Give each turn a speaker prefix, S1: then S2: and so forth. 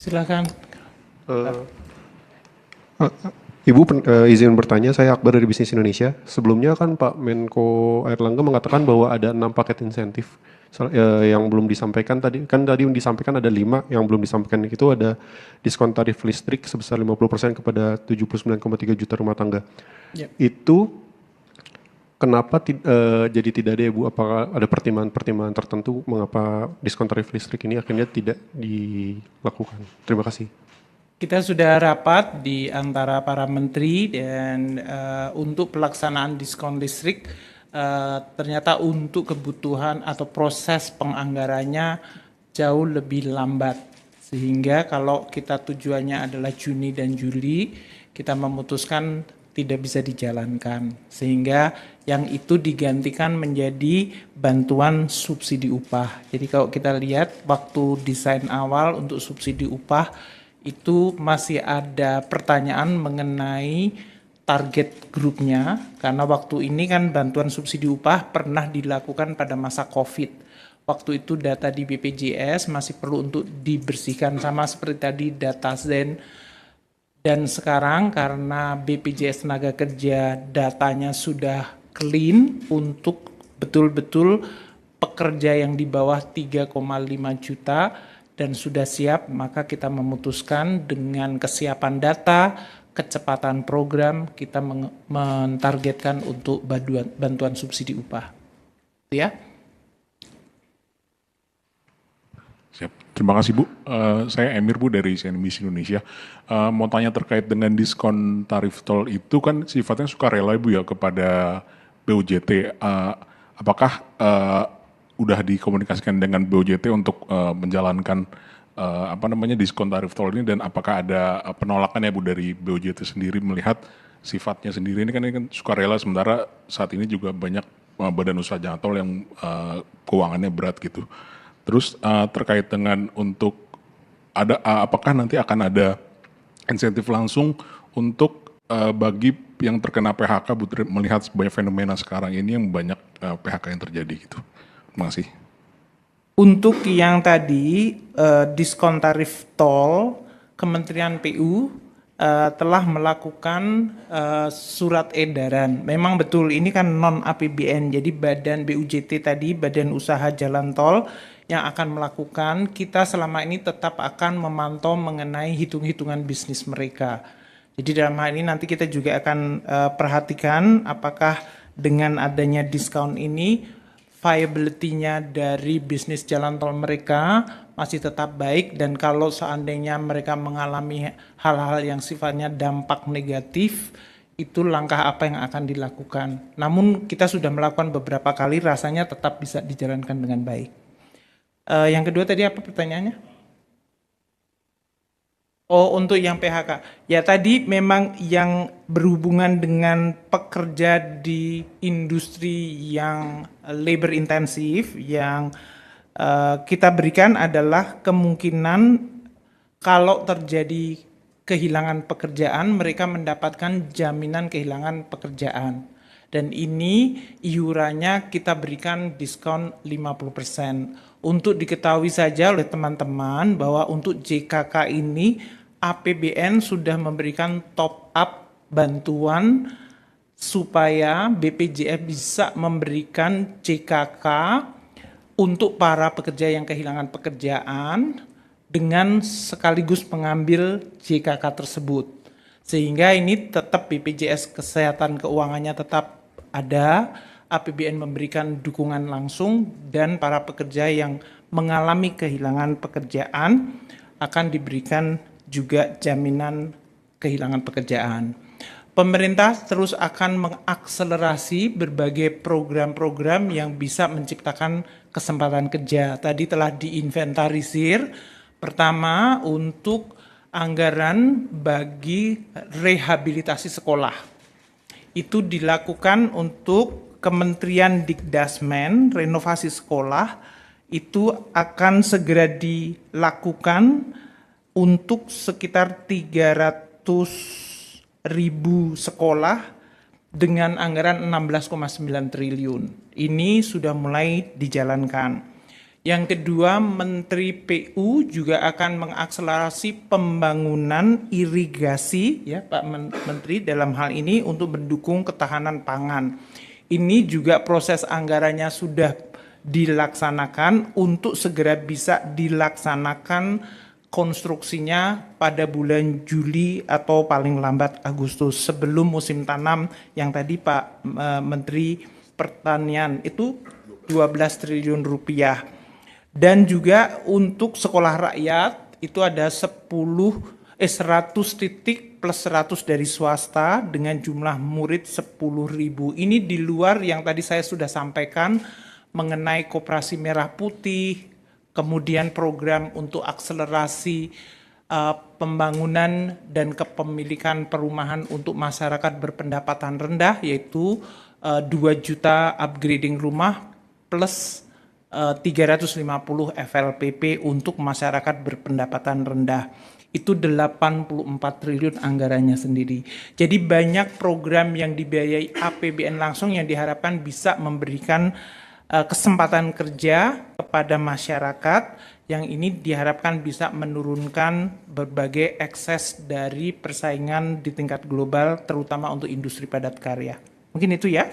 S1: Silakan.
S2: Eh, Ibu izin bertanya, saya Akbar dari Bisnis Indonesia. Sebelumnya kan Pak Menko Airlangga mengatakan bahwa ada 6 paket insentif yang belum disampaikan tadi. Kan tadi yang disampaikan ada 5, yang belum disampaikan itu ada diskon tarif listrik sebesar 50% kepada 79,3 juta rumah tangga.
S1: Ya.
S2: Itu kenapa jadi tidak ada ya Bu? Apakah ada pertimbangan-pertimbangan tertentu mengapa diskon tarif listrik ini akhirnya tidak dilakukan? Terima kasih.
S1: Kita sudah rapat di antara para menteri dan untuk pelaksanaan diskon listrik ternyata untuk kebutuhan atau proses penganggarannya jauh lebih lambat. Sehingga kalau kita tujuannya adalah Juni dan Juli, kita memutuskan tidak bisa dijalankan. Sehingga yang itu digantikan menjadi bantuan subsidi upah. Jadi kalau kita lihat waktu desain awal untuk subsidi upah, itu masih ada pertanyaan mengenai target grupnya, karena waktu ini kan bantuan subsidi upah pernah dilakukan pada masa COVID. Waktu itu data di BPJS masih perlu untuk dibersihkan, sama seperti tadi data Zen. Dan sekarang karena BPJS Tenaga Kerja datanya sudah clean untuk betul-betul pekerja yang di bawah 3,5 juta dan sudah siap, maka kita memutuskan dengan kesiapan data, kecepatan program, kita mentargetkan untuk bantuan subsidi upah. Ya.
S3: Siap. Terima kasih Bu. Saya Emir Bu dari CNBC Indonesia. Mau tanya terkait dengan diskon tarif tol itu kan sifatnya sukarela Bu ya kepada BUJT. Apakah udah dikomunikasikan dengan BUJT untuk menjalankan diskon tarif tol ini, dan apakah ada penolakan ya Bu dari BUJT sendiri melihat sifatnya sendiri ini kan sukarela, sementara saat ini juga banyak badan usaha jalan tol yang keuangannya berat gitu. Terus terkait dengan untuk apakah nanti akan ada insentif langsung untuk bagi yang terkena PHK, Bu, melihat banyak fenomena sekarang ini yang banyak PHK yang terjadi gitu. Terima kasih.
S1: Untuk yang tadi diskon tarif tol, Kementerian PU telah melakukan surat edaran. Memang betul ini kan non APBN, jadi badan BUJT tadi, Badan Usaha Jalan Tol yang akan melakukan. Kita selama ini tetap akan memantau mengenai hitung-hitungan bisnis mereka. Jadi dalam hal ini nanti kita juga akan perhatikan apakah dengan adanya diskon ini viability-nya dari bisnis jalan tol mereka masih tetap baik, dan kalau seandainya mereka mengalami hal-hal yang sifatnya dampak negatif, itu langkah apa yang akan dilakukan. Namun kita sudah melakukan beberapa kali, rasanya tetap bisa dijalankan dengan baik. Yang kedua tadi apa pertanyaannya? Oh, untuk yang PHK. Ya tadi memang yang berhubungan dengan pekerja di industri yang labor intensif, yang kita berikan adalah kemungkinan kalau terjadi kehilangan pekerjaan, mereka mendapatkan jaminan kehilangan pekerjaan. Dan ini iurannya kita berikan diskon 50%. Untuk diketahui saja oleh teman-teman bahwa untuk JKK ini APBN sudah memberikan top up bantuan supaya BPJS bisa memberikan JKK untuk para pekerja yang kehilangan pekerjaan dengan sekaligus mengambil JKK tersebut. Sehingga ini tetap BPJS Kesehatan Keuangannya tetap ada, APBN memberikan dukungan langsung, dan para pekerja yang mengalami kehilangan pekerjaan akan diberikan juga jaminan kehilangan pekerjaan. Pemerintah terus akan mengakselerasi berbagai program-program yang bisa menciptakan kesempatan kerja. Tadi telah diinventarisir. Pertama, untuk anggaran bagi rehabilitasi sekolah. Itu dilakukan untuk Kementerian Dikdasmen, renovasi sekolah, itu akan segera dilakukan untuk sekitar 300.000 sekolah dengan anggaran 16,9 triliun. Ini sudah mulai dijalankan. Yang kedua, Menteri PU juga akan mengakselerasi pembangunan irigasi, ya Pak Menteri, dalam hal ini untuk mendukung ketahanan pangan. Ini juga proses anggarannya sudah dilaksanakan untuk segera bisa dilaksanakan konstruksinya pada bulan Juli atau paling lambat Agustus sebelum musim tanam yang tadi Pak Menteri Pertanian itu 12 triliun rupiah. Dan juga untuk sekolah rakyat itu ada 100 titik plus 100 dari swasta dengan jumlah murid 10.000. Ini di luar yang tadi saya sudah sampaikan mengenai Koperasi Merah Putih, kemudian program untuk akselerasi pembangunan dan kepemilikan perumahan untuk masyarakat berpendapatan rendah, yaitu 2 juta upgrading rumah plus 350 FLPP untuk masyarakat berpendapatan rendah. Itu 84 triliun anggarannya sendiri. Jadi banyak program yang dibiayai APBN langsung yang diharapkan bisa memberikan kesempatan kerja kepada masyarakat yang ini diharapkan bisa menurunkan berbagai ekses dari persaingan di tingkat global terutama untuk industri padat karya. Mungkin itu ya.